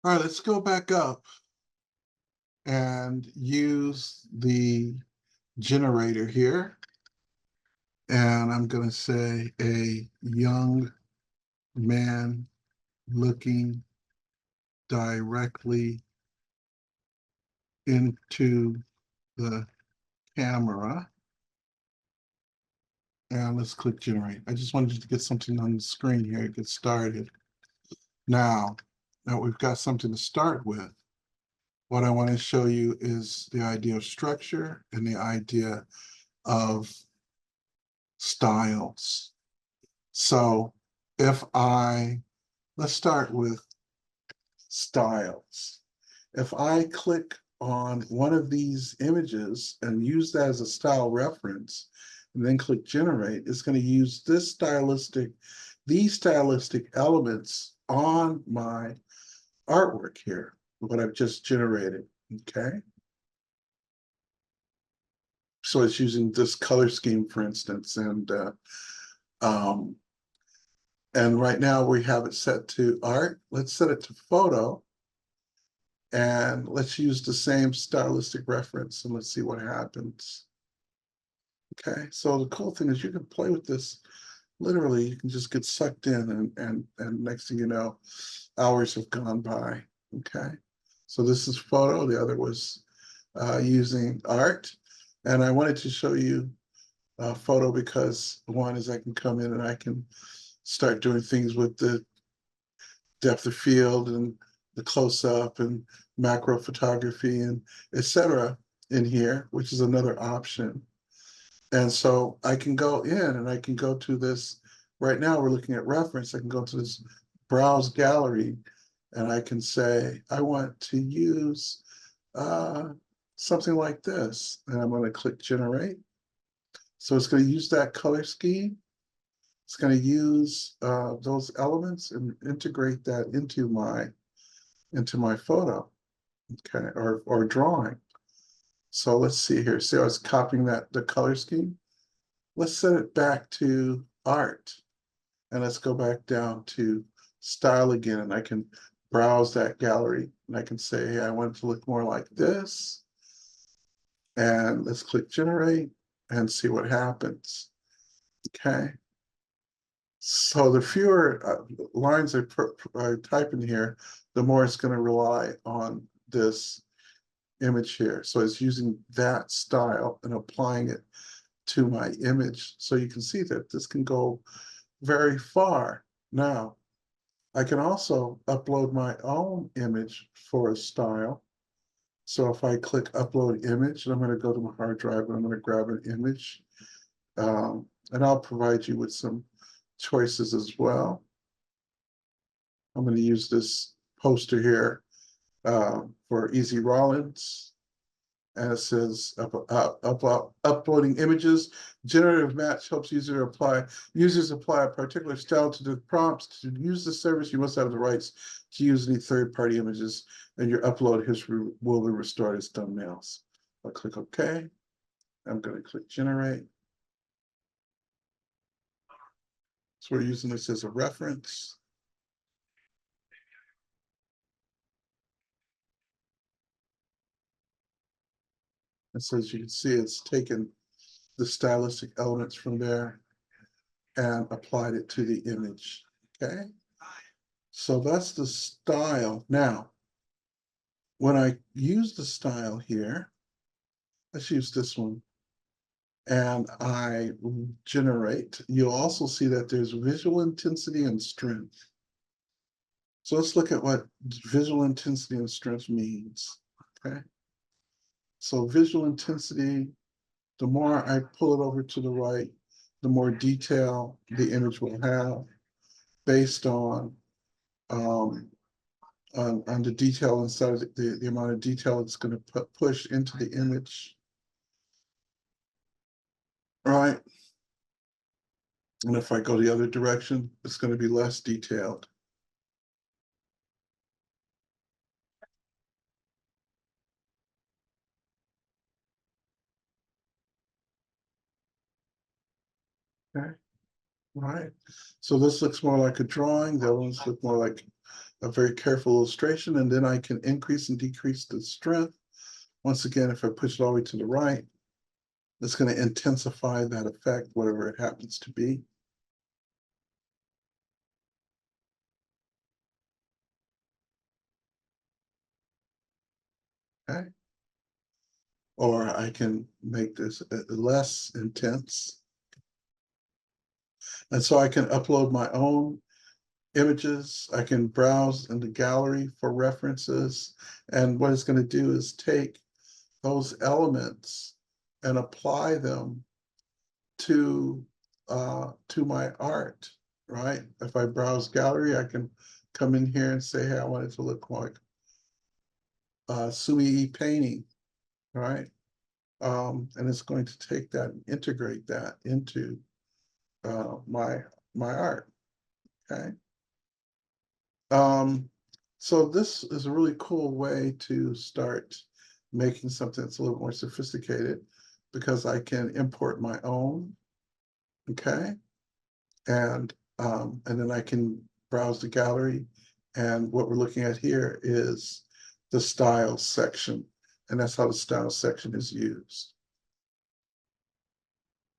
All right, let's go back up and use the generator here. And I'm going to say a young man looking directly into the camera. And let's click generate. I just wanted you to get something on the screen here to get started. Now that we've got something to start with, what I want to show you is the idea of structure and the idea of styles. So let's start with styles. If I click on one of these images and use that as a style reference, and then click generate, it's going to use these stylistic elements on my artwork here, what I've just generated, okay? So it's using this color scheme, for instance, and right now we have it set to art. Let's set it to photo, and let's use the same stylistic reference, and let's see what happens. Okay, so the cool thing is you can play with this. Literally, you can just get sucked in, and next thing you know, hours have gone by. Okay, so this is photo. The other was using art, and I wanted to show you photo because one is I can come in and I can start doing things with the depth of field and the close-up and macro photography and etc. in here, which is another option. And so I can go in and I can go to this. Right now we're looking at reference. I can go to this browse gallery and I can say, I want to use something like this. And I'm going to click generate. So it's going to use that color scheme. It's going to use those elements and integrate that into my photo, okay, or drawing. So let's see here. See, I was copying the color scheme. Let's set it back to art, and let's go back down to style again. And I can browse that gallery, and I can say, hey, I want it to look more like this. And let's click generate and see what happens. Okay. So the fewer lines I type in here, the more it's going to rely on this image here. So it's using that style and applying it to my image. So you can see that this can go very far. Now, I can also upload my own image for a style. So if I click upload image, and I'm going to go to my hard drive and I'm going to grab an image, and I'll provide you with some choices as well. I'm going to use this poster here for Easy Rollins. And it says uploading images. Generative match helps users apply a particular style to the prompts. To use the service, you must have the rights to use any third-party images, and your upload history will be restored as thumbnails. I'll click OK. I'm going to click generate. So we're using this as a reference. And so as you can see, it's taken the stylistic elements from there and applied it to the image. Okay. So that's the style. Now, when I use the style here, let's use this one, and I generate, you'll also see that there's visual intensity and strength. So let's look at what visual intensity and strength means. Okay. So visual intensity, the more I pull it over to the right, the more detail the image will have based on the detail inside of the amount of detail it's going to push into the image. All right. And if I go the other direction, it's going to be less detailed. Okay. All right. So this looks more like a drawing. The other ones look more like a very careful illustration, and then I can increase and decrease the strength. Once again, if I push it all the way to the right, it's going to intensify that effect, whatever it happens to be. Okay. Or I can make this less intense. And so I can upload my own images. I can browse in the gallery for references. And what it's going to do is take those elements and apply them to my art, right? If I browse gallery, I can come in here and say, hey, I want it to look like Sui painting, right? And it's going to take that and integrate that into my art. Okay. So this is a really cool way to start making something that's a little more sophisticated, because I can import my own. Okay. And then I can browse the gallery, and what we're looking at here is the styles section, and that's how the styles section is used.